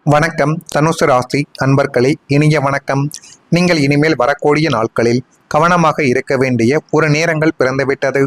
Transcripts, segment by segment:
வணக்கம் தனுசு ராசி அன்பர்களே, இனிய வணக்கம். நீங்கள் இனிமேல் வரக்கூடிய நாட்களில் கவனமாக இருக்க வேண்டிய ஒரு நேரங்கள் பிறந்துவிட்டது.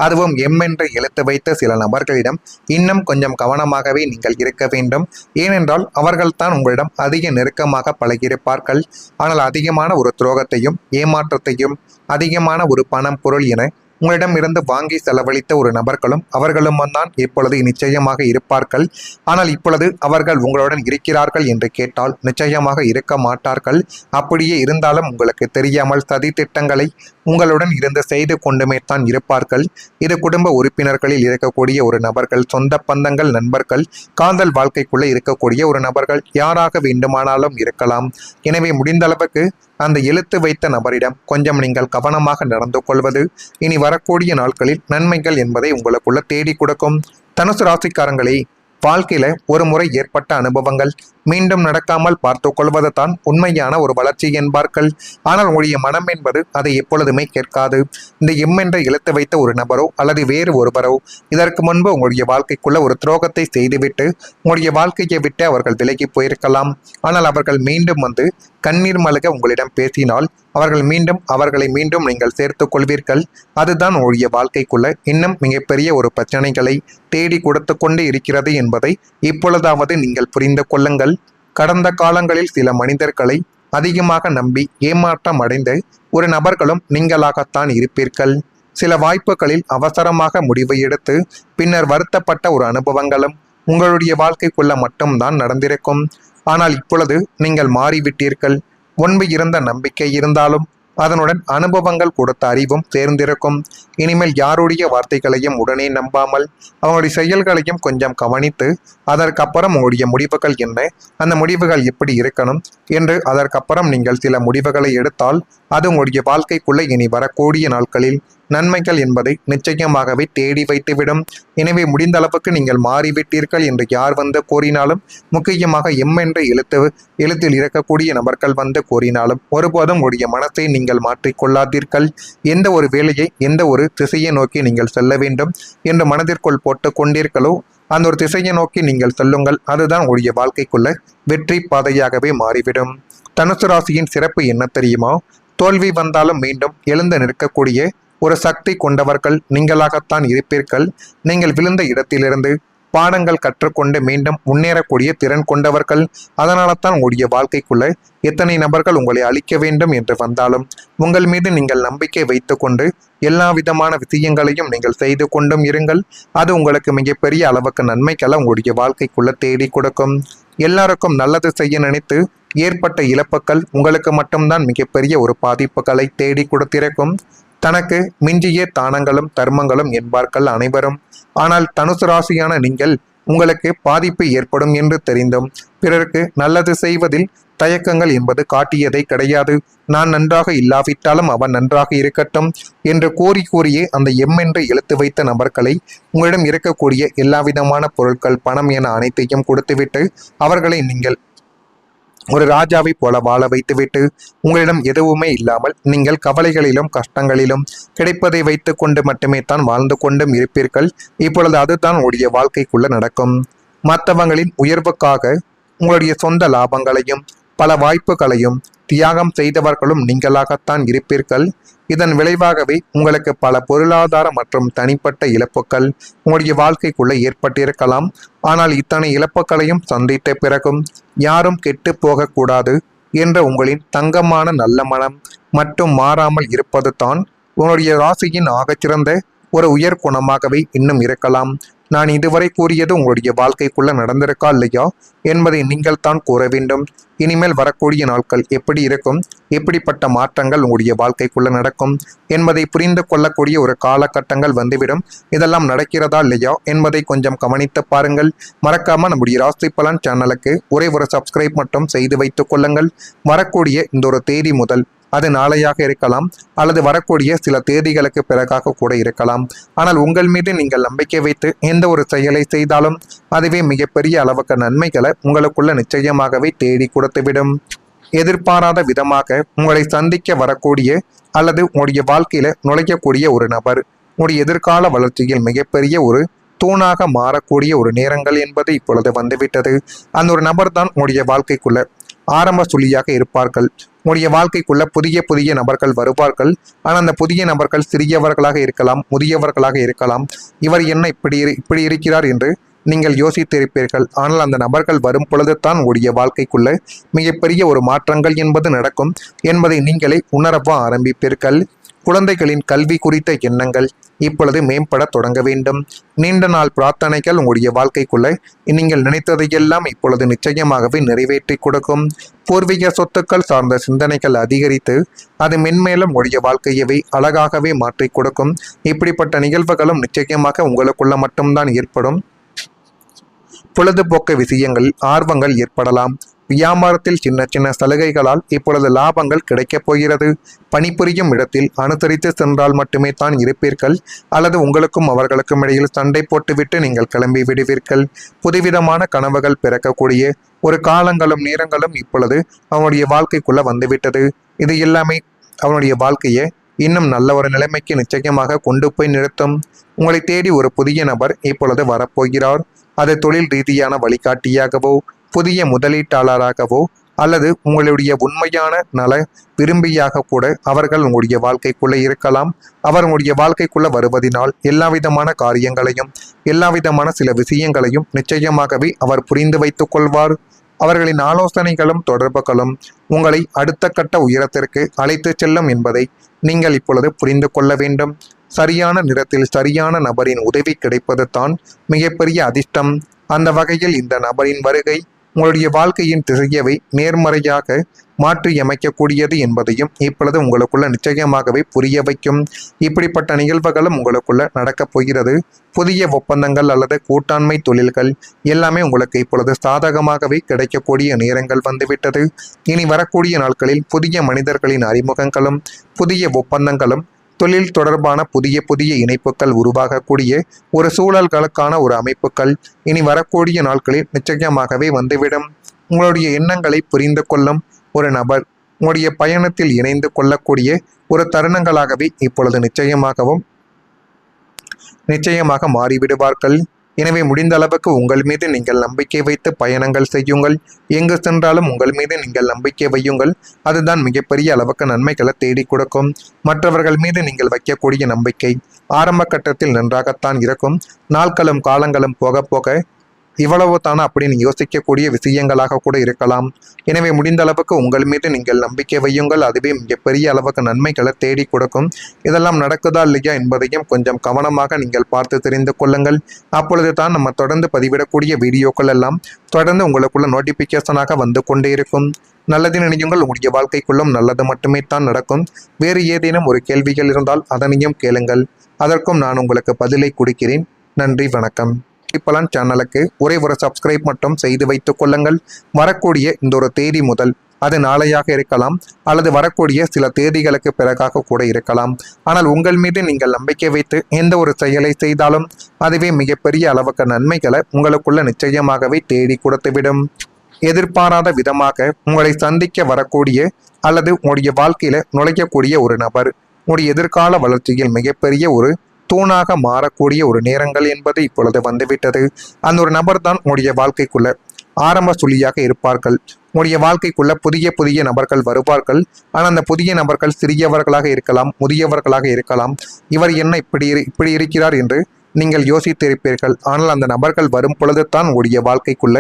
அதுவும் என்று எழுத்து வைத்த சில நபர்களிடம் இன்னும் கொஞ்சம் கவனமாகவே நீங்கள் இருக்க வேண்டும். ஏனென்றால் அவர்கள்தான் உங்களிடம் அதிக நெருக்கமாக பழகியிருப்பார்கள். ஆனால் அதிகமான ஒரு துரோகத்தையும் ஏமாற்றத்தையும் அதிகமான ஒரு பணம் பொருள் என உங்களிடம் இருந்து வாங்கி செலவழித்த ஒரு நபர்களும் அவர்களும் தான் இப்பொழுது நிச்சயமாக இருப்பார்கள். ஆனால் இப்பொழுது அவர்கள் உங்களுடன் இருக்கிறார்கள் என்று கேட்டால் நிச்சயமாக இருக்க மாட்டார்கள். அப்படியே இருந்தாலும் உங்களுக்கு தெரியாமல் சதி திட்டங்களை உங்களுடன் இருந்து செய்து கொண்டுமே தான் இருப்பார்கள். இது குடும்ப உறுப்பினர்களில் இருக்கக்கூடிய ஒரு நபர்கள், சொந்த பந்தங்கள், நண்பர்கள், காதல் வாழ்க்கைக்குள்ளே இருக்கக்கூடிய ஒரு நபர்கள், யாராக வேண்டுமானாலும் இருக்கலாம். எனவே முடிந்த அளவுக்கு அந்த எழுத்து வைத்த நபரிடம் கொஞ்சம் நீங்கள் கவனமாக நடந்து கொள்வது இனி வரக்கூடிய நாட்களில் நன்மைகள் என்பதை உங்களுக்குள்ள தேடி கொடுக்கும். தனுசு ராசிக்காரங்களே, வாழ்க்கையில ஒரு முறை ஏற்பட்ட அனுபவங்கள் மீண்டும் நடக்காமல் பார்த்து கொள்வது தான் உண்மையான ஒரு வளர்ச்சி என்பார்கள். ஆனால் உங்களுடைய மனம் என்பது அதை எப்பொழுதுமே கேட்காது. இந்த என்ற எழுத்து வைத்த ஒரு நபரோ அல்லது வேறு ஒருவரோ இதற்கு முன்பு உங்களுடைய வாழ்க்கைக்குள்ள ஒரு துரோகத்தை செய்துவிட்டு உங்களுடைய வாழ்க்கையை விட்டு அவர்கள் விலகி போயிருக்கலாம். ஆனால் அவர்கள் மீண்டும் வந்து கண்ணீர் மல்க உங்களிடம் பேசினால் அவர்களை மீண்டும் நீங்கள் சேர்த்து கொள்வீர்கள். அதுதான் உங்களுடைய வாழ்க்கைக்குள்ள இன்னும் மிகப்பெரிய ஒரு பிரச்சனைகளை தேடி கொடுத்து கொண்டு இருக்கிறது என்பதை இப்பொழுதாவது நீங்கள் புரிந்து கொள்ளுங்கள். கடந்த காலங்களில் சில மனிதர்களை அதிகமாக நம்பி ஏமாற்றம் அடைந்த ஒரு நபர்களும் நீங்களாகத்தான் இருப்பீர்கள். சில வாய்ப்புகளில் அவசரமாக முடிவை எடுத்து பின்னர் வருத்தப்பட்ட ஒரு அனுபவங்களும் உங்களுடைய வாழ்க்கைக்குள்ள மட்டும்தான் நடந்திருக்கும். ஆனால் இப்பொழுது நீங்கள் மாறிவிட்டீர்கள். முன்பு இருந்த நம்பிக்கை இருந்தாலும் அதனுடன் அனுபவங்கள் கொடுத்த அறிவும் சேர்ந்திருக்கும். இனிமேல் யாருடைய வார்த்தைகளையும் உடனே நம்பாமல் அவங்களுடைய செயல்களையும் கொஞ்சம் கவனித்து அதற்கப்புறம் உங்களுடைய முடிவுகள் என்ன, அந்த முடிவுகள் எப்படி இருக்கணும் என்று அதற்கப்புறம் நீங்கள் சில முடிவுகளை எடுத்தால் அது உங்களுடைய வாழ்க்கைக்குள்ளே இனி வரக்கூடிய நாட்களில் நன்மைகள் என்பதை நிச்சயமாகவே தேடி வைத்துவிடும். எனவே முடிந்த அளவுக்கு நீங்கள் மாறிவிட்டீர்கள் என்று யார் வந்து கூறினாலும், முக்கியமாக என்று எழுத்தில் இருக்கக்கூடிய நபர்கள் வந்து கூறினாலும் ஒருபோதும் உங்களுடைய மனத்தை நீங்கள் மாற்றிக்கொள்ளாதீர்கள். எந்த ஒரு வேலையை எந்த ஒரு திசையை நோக்கி நீங்கள் செல்ல வேண்டும் என்று மனதிற்குள் போட்டு கொண்டீர்களோ அந்த ஒரு திசையை நோக்கி நீங்கள் சொல்லுங்கள். அதுதான் உங்களுடைய வாழ்க்கைக்குள்ள வெற்றி பாதையாகவே மாறிவிடும். தனுசு ராசியின் சிறப்பு என்ன தெரியுமா? தோல்வி வந்தாலும் மீண்டும் எழுந்து நிற்கக்கூடிய ஒரு சக்தி கொண்டவர்கள் நீங்களாகத்தான் இருப்பீர்கள். நீங்கள் விழுந்த இடத்திலிருந்து பாடங்கள் கற்றுக்கொண்டு மீண்டும் முன்னேறக்கூடிய திறன் கொண்டவர்கள். அதனால தான் உங்களுடைய வாழ்க்கைக்குள்ள எத்தனை நபர்கள் உங்களை அழிக்க வேண்டும் என்று வந்தாலும் உங்கள் மீது நீங்கள் நம்பிக்கை வைத்து கொண்டு எல்லா விதமான விஷயங்களையும் நீங்கள் செய்து கொண்டும் இருங்கள். அது உங்களுக்கு மிகப்பெரிய அளவுக்கு நன்மைகளை உங்களுடைய வாழ்க்கைக்குள்ள தேடி கொடுக்கும். எல்லாருக்கும் நல்லது செய்ய நினைத்து ஏற்பட்ட இழப்புகள் உங்களுக்கு மட்டும்தான் மிகப்பெரிய ஒரு பாதிப்புகளை தேடி கொடுத்திருக்கும். தனக்கு மிஞ்சிய தானங்களும் தர்மங்களும் என்பார்கள் அனைவரும். ஆனால் தனுசு ராசியான நீங்கள் உங்களுக்கு பாதிப்பு ஏற்படும் என்று தெரிந்தும் பிறருக்கு நல்லது செய்வதில் தயக்கங்கள் என்பது காட்டியதை கிடையாது. நான் நன்றாக இல்லாவிட்டாலும் அவன் நன்றாக இருக்கட்டும் என்று கூறியே அந்த என்று எழுத்து வைத்த நபர்களை உங்களிடம் இருக்கக்கூடிய எல்லா விதமான பொருட்கள், பணம் என அனைத்தையும் கொடுத்துவிட்டு அவர்களை நீங்கள் ஒரு ராஜாவை போல வாழ வைத்துவிட்டு உங்களிடம் எதுவுமே இல்லாமல் நீங்கள் கவலைகளிலும் கஷ்டங்களிலும் கிடைப்பதை வைத்து கொண்டு மட்டுமே தான் வாழ்ந்து கொண்டும் இருப்பீர்கள். இப்பொழுது அதுதான் உங்களுடைய வாழ்க்கைக்குள்ள நடக்கும். மற்றவங்களின் உயர்வுக்காக உங்களுடைய சொந்த லாபங்களையும் பல வாய்ப்புகளையும் தியாகம் செய்தவர்களும் நீங்களாகத்தான் இருப்பீர்கள். இதன் விளைவாகவே உங்களுக்கு பல பொருளாதார மற்றும் தனிப்பட்ட இழப்புகள் உங்களுடைய வாழ்க்கைக்குள்ள ஏற்பட்டிருக்கலாம். ஆனால் இத்தனை இழப்புகளையும் சந்தித்த பிறகும் யாரும் கெட்டு போகக்கூடாது என்ற உங்களின் தங்கமான நல்ல மனம் மட்டும் மாறாமல் இருப்பது தான் உங்களுடைய ராசியின் ஆகச்சிறந்த ஒரு உயர் குணமாகவே இன்னும் இருக்கலாம். நான் இதுவரை கூறியது உங்களுடைய வாழ்க்கைக்குள்ள நடந்திருக்கா இல்லையா என்பதை நீங்கள் தான் கூற வேண்டும். இனிமேல் வரக்கூடிய நாட்கள் எப்படி இருக்கும், எப்படிப்பட்ட மாற்றங்கள் உங்களுடைய வாழ்க்கைக்குள்ள நடக்கும் என்பதை புரிந்து கொள்ளக்கூடிய ஒரு காலகட்டங்கள் வந்துவிடும். இதெல்லாம் நடக்கிறதா இல்லையா என்பதை கொஞ்சம் கவனித்து பாருங்கள். மறக்காம நம்முடைய ராசி பலன் சேனலுக்கு ஒரே ஒரு சப்ஸ்கிரைப் மட்டும் செய்து வைத்துக் கொள்ளுங்கள். வரக்கூடிய இந்த ஒரு தேதி முதல், அது நாளையாக இருக்கலாம் அல்லது வரக்கூடிய சில தேதிகளுக்கு பிறகாக கூட இருக்கலாம். ஆனால் உங்கள் மீது நீங்கள் நம்பிக்கை வைத்து எந்த ஒரு செயலை செய்தாலும் அதுவே மிகப்பெரிய அளவுக்கு நன்மைகளை உங்களுக்குள்ள நிச்சயமாகவே தேடி கொடுத்துவிடும். எதிர்பாராத விதமாக உங்களை சந்திக்க வரக்கூடிய அல்லது உங்களுடைய வாழ்க்கையில நுழையக்கூடிய ஒரு நபர் உங்களுடைய எதிர்கால வளர்ச்சியில் மிகப்பெரிய ஒரு தூணாக மாறக்கூடிய ஒரு நேரங்கள் என்பது இப்பொழுது வந்துவிட்டது. அந்த ஒரு நபர் தான் உங்களுடைய வாழ்க்கைக்குள்ள ஆரம்ப சுழியாக இருப்பார்கள். உங்களுடைய வாழ்க்கைக்குள்ள புதிய புதிய நபர்கள் வருவார்கள். ஆனால் அந்த புதிய நபர்கள் சிறியவர்களாக இருக்கலாம், முதியவர்களாக இருக்கலாம். இவர் என்ன இப்படி இருக்கிறார் என்று நீங்கள் யோசித்திருப்பீர்கள். ஆனால் அந்த நபர்கள் வரும் பொழுது தான் உங்களுடைய வாழ்க்கைக்குள்ள மிகப்பெரிய ஒரு மாற்றங்கள் என்பது நடக்கும் என்பதை நீங்களே உணரவா ஆரம்பிப்பீர்கள். குழந்தைகளின் கல்வி குறித்த எண்ணங்கள் இப்பொழுது மேம்பட தொடங்க வேண்டும். நீண்ட நாள் பிரார்த்தனைகள் உங்களுடைய வாழ்க்கைக்குள்ள நீங்கள் நினைத்ததையெல்லாம் இப்பொழுது நிச்சயமாகவே நிறைவேற்றி கொடுக்கும். பூர்வீக சொத்துக்கள் சார்ந்த சிந்தனைகள் அதிகரித்து அது மென்மேலும் உங்களுடைய வாழ்க்கையவே அழகாகவே மாற்றி கொடுக்கும். இப்படிப்பட்ட நிகழ்வுகளும் நிச்சயமாக உங்களுக்குள்ள மட்டும்தான் ஏற்படும். பொழுதுபோக்கு விஷயங்களில் ஆர்வங்கள் ஏற்படலாம். வியாபாரத்தில் சின்ன சின்ன சலுகைகளால் இப்பொழுது லாபங்கள் கிடைக்கப் போகிறது. பணிபுரியும் இடத்தில் அனுசரித்து சென்றால் மட்டுமே தான் இருப்பீர்கள், அல்லது உங்களுக்கும் அவர்களுக்கும் இடையில் சண்டை போட்டுவிட்டு நீங்கள் கிளம்பி விடுவீர்கள். புதுவிதமான கனவுகள் பிறக்கக்கூடிய ஒரு காலங்களும் நேரங்களும் இப்பொழுது அவனுடைய வாழ்க்கைக்குள்ள வந்துவிட்டது. இது எல்லாமே அவனுடைய வாழ்க்கையை இன்னும் நல்ல ஒரு நிலைமைக்கு நிச்சயமாக கொண்டு போய் நிறுத்தும். உங்களை தேடி ஒரு புதிய நபர் இப்பொழுது வரப்போகிறார். அது தொழில் ரீதியான வழிகாட்டியாகவோ, புதிய முதலீட்டாளராகவோ, அல்லது உங்களுடைய உண்மையான நல விரும்பியாக கூட அவர்கள் உங்களுடைய வாழ்க்கைக்குள்ளே இருக்கலாம். அவர் உங்களுடைய வாழ்க்கைக்குள்ள வருவதனால் எல்லாவிதமான காரியங்களையும் எல்லாவிதமான சில விஷயங்களையும் நிச்சயமாகவே அவர் புரிந்து வைத்துக் கொள்வார். அவர்களின் ஆலோசனைகளும் தொடர்புகளும் உங்களை அடுத்த கட்ட உயரத்திற்கு அழைத்து செல்லும் என்பதை நீங்கள் இப்பொழுது புரிந்து கொள்ள வேண்டும். சரியான நேரத்தில் சரியான நபரின் உதவி கிடைப்பது தான் மிகப்பெரிய அதிர்ஷ்டம். அந்த வகையில் இந்த நபரின் வருகை உங்களுடைய வாழ்க்கையின் திசையவை நேர்மறையாக மாற்றியமைக்கக்கூடியது என்பதையும் இப்பொழுது உங்களுக்குள்ள நிச்சயமாகவே புரிய வைக்கும். இப்படிப்பட்ட நிகழ்வுகளும் உங்களுக்குள்ள நடக்கப் போகிறது. புதிய ஒப்பந்தங்கள் அல்லது கூட்டாண்மை தொழில்கள் எல்லாமே உங்களுக்கு இப்பொழுது சாதகமாகவே கிடைக்கக்கூடிய நேரங்கள் வந்துவிட்டது. இனி வரக்கூடிய நாட்களில் புதிய மனிதர்களின் அறிமுகங்களும் புதிய ஒப்பந்தங்களும் தொழில் தொடர்பான புதிய புதிய இணைப்புகள் உருவாகக்கூடிய ஒரு சூழல்களுக்கான ஒரு அமைப்புகள் இனி வரக்கூடிய நாட்களில் நிச்சயமாகவே வந்துவிடும். உங்களுடைய எண்ணங்களை புரிந்து கொள்ளும் ஒரு நபர் உங்களுடைய பயணத்தில் இணைந்து கொள்ளக்கூடிய ஒரு தருணங்களாகவே இப்பொழுது நிச்சயமாக மாறிவிடுவார்கள். எனவே முடிந்த அளவுக்கு உங்கள் மீது நீங்கள் நம்பிக்கை வைத்து பயணங்கள் செய்யுங்கள். எங்கு சென்றாலும் உங்கள் மீது நீங்கள் நம்பிக்கை வையுங்கள். அதுதான் மிகப்பெரிய அளவுக்கு நன்மைகளை தேடி கொடுக்கும். மற்றவர்கள் மீது நீங்கள் வைக்கக்கூடிய நம்பிக்கை ஆரம்ப கட்டத்தில் நன்றாகத்தான் இருக்கும். நாட்களும் காலங்களும் போக போக இவ்வளவு தானே அப்படின்னு யோசிக்கக்கூடிய விஷயங்களாக கூட இருக்கலாம். எனவே முடிந்த அளவுக்கு உங்கள் மீது நீங்கள் நம்பிக்கை வையுங்கள். அதுவே மிகப்பெரிய அளவுக்கு நன்மைகளை தேடி கொடுக்கும். இதெல்லாம் நடக்குதா இல்லையா என்பதையும் கொஞ்சம் கவனமாக நீங்கள் பார்த்து தெரிந்து கொள்ளுங்கள். அப்பொழுது தான் நம்ம தொடர்ந்து பதிவிடக்கூடிய வீடியோக்கள் எல்லாம் தொடர்ந்து உங்களுக்குள்ள நோட்டிபிகேஷனாக வந்து கொண்டே இருக்கும். நல்லது நினையுங்கள். உங்களுடைய வாழ்க்கைக்குள்ளும் நல்லது மட்டுமே தான் நடக்கும். வேறு ஏதேனும் ஒரு கேள்விகள் இருந்தால் அதனையும் கேளுங்கள். அதற்கும் நான் உங்களுக்கு பதிலை கொடுக்கிறேன். நன்றி, வணக்கம். பலன் சேனலுக்கு ஒரே ஒரு சப்ஸ்கிரைப் மட்டும் செய்து வைத்துக் கொள்ளுங்கள். வரக்கூடிய இந்த ஒரு தேதி முதல், அது நாளையாக இருக்கலாம் அல்லது வரக்கூடிய சில தேதிகளுக்கு பிறகாக கூட இருக்கலாம். ஆனால் உங்கள் மீது நீங்கள் நம்பிக்கை வைத்து எந்த ஒரு செயலை செய்தாலும் அதுவே மிகப்பெரிய அளவுக்கு நன்மைகளை உங்களுக்குள்ள நிச்சயமாகவே தேடி கொடுத்துவிடும். எதிர்பாராத விதமாக உங்களை சந்திக்க வரக்கூடிய அல்லது உங்களுடைய வாழ்க்கையில நுழையக்கூடிய ஒரு நபர் உங்களுடைய எதிர்கால வளர்ச்சியில் மிகப்பெரிய ஒரு தூணாக மாறக்கூடிய ஒரு நேரங்கள் என்பது இப்பொழுது வந்துவிட்டது. அந்த ஒரு நபர் தான் உங்களுடைய வாழ்க்கைக்குள்ள ஆரம்ப சுழியாக இருப்பார்கள். உங்களுடைய வாழ்க்கைக்குள்ள புதிய புதிய நபர்கள் வருவார்கள். ஆனால் அந்த புதிய நபர்கள் சிறியவர்களாக இருக்கலாம், முதியவர்களாக இருக்கலாம். இவர் என்ன இப்படி இருக்கிறார் என்று நீங்கள் யோசித்திருப்பீர்கள். ஆனால் அந்த நபர்கள் வரும் பொழுது தான் உங்களுடைய வாழ்க்கைக்குள்ள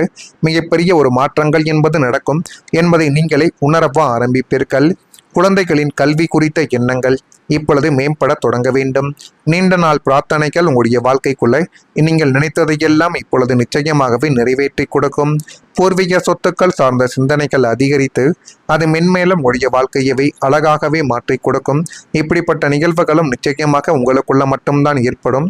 மிகப்பெரிய ஒரு மாற்றங்கள் என்பது நடக்கும் என்பதை நீங்களே உணரவா ஆரம்பிப்பீர்கள். குழந்தைகளின் கல்வி குறித்த எண்ணங்கள் இப்பொழுது மேம்பட தொடங்க வேண்டும். நீண்ட நாள் பிரார்த்தனைகள் உங்களுடைய வாழ்க்கைக்குள்ள நீங்கள் நினைத்ததையெல்லாம் இப்பொழுது நிச்சயமாகவே நிறைவேற்றி கொடுக்கும். பூர்வீக சொத்துக்கள் சார்ந்த சிந்தனைகள் அதிகரித்து அது மென்மேலும் உங்களுடைய வாழ்க்கையவே அழகாகவே மாற்றி கொடுக்கும். இப்படிப்பட்ட நிகழ்வுகளும் நிச்சயமாக உங்களுக்குள்ள மட்டும்தான் ஏற்படும்.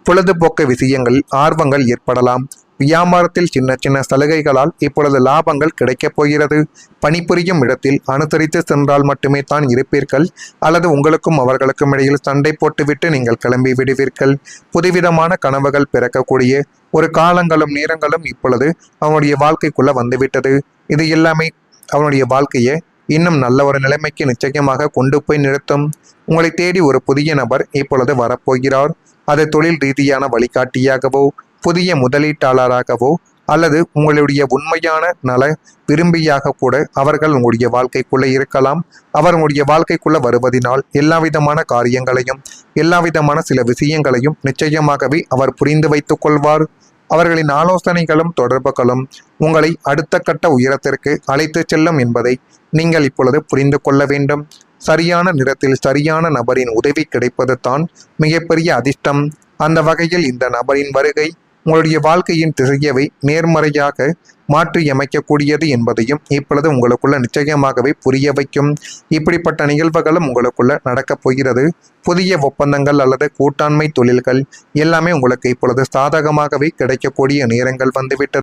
பொழுதுபோக்கு விஷயங்களில் ஆர்வங்கள் ஏற்படலாம். வியாபாரத்தில் சின்ன சின்ன சலுகைகளால் இப்பொழுது லாபங்கள் கிடைக்கப் போகிறது. பணிபுரியும் இடத்தில் அனுசரித்து சென்றால் மட்டுமே தான் இருப்பீர்கள், அல்லது உங்களுக்கும் அவர்களுக்கும் இடையில் சண்டை போட்டுவிட்டு நீங்கள் கிளம்பி விடுவீர்கள். புதுவிதமான கனவுகள் பிறக்கக்கூடிய ஒரு காலங்களும் நேரங்களும் இப்பொழுது அவனுடைய வாழ்க்கைக்குள்ள வந்துவிட்டது. இது எல்லாமே அவனுடைய வாழ்க்கையை இன்னும் நல்ல ஒரு நிலைமைக்கு நிச்சயமாக கொண்டு போய் நிறுத்தும். உங்களை தேடி ஒரு புதிய நபர் இப்பொழுது வரப்போகிறார். அது தொழில் ரீதியான வழிகாட்டியாகவோ புதிய முதலீட்டாளராகவோ அல்லது உங்களுடைய உண்மையான நல விரும்பியாக கூட அவர்கள் உங்களுடைய வாழ்க்கைக்குள்ள இருக்கலாம். அவர் உங்களுடைய வாழ்க்கைக்குள்ள வருவதனால் எல்லா விதமான காரியங்களையும் எல்லா விதமான சில விஷயங்களையும் நிச்சயமாகவே அவர் புரிந்து வைத்துக் கொள்வார். அவர்களின் ஆலோசனைகளும் தொடர்புகளும் உங்களை அடுத்த கட்ட உயரத்திற்கு அழைத்து செல்லும் என்பதை நீங்கள் இப்பொழுது புரிந்து கொள்ள வேண்டும். சரியான நேரத்தில் சரியான நபரின் உதவி கிடைப்பது தான் மிகப்பெரிய அதிர்ஷ்டம். அந்த வகையில் இந்த நபரின் வருகை உங்களுடைய வாழ்க்கையின் திசையவை நேர்மறையாக மாற்றியமைக்கக்கூடியது என்பதையும் இப்பொழுது உங்களுக்குள்ள நிச்சயமாகவே புரிய வைக்கும். இப்படிப்பட்ட நிகழ்வுகளும் உங்களுக்குள்ள நடக்கப் போகிறது. புதிய ஒப்பந்தங்கள் அல்லது கூட்டாண்மை தொழில்கள் எல்லாமே உங்களுக்கு இப்பொழுது சாதகமாகவே கிடைக்கக்கூடிய நேரங்கள் வந்துவிட்டது.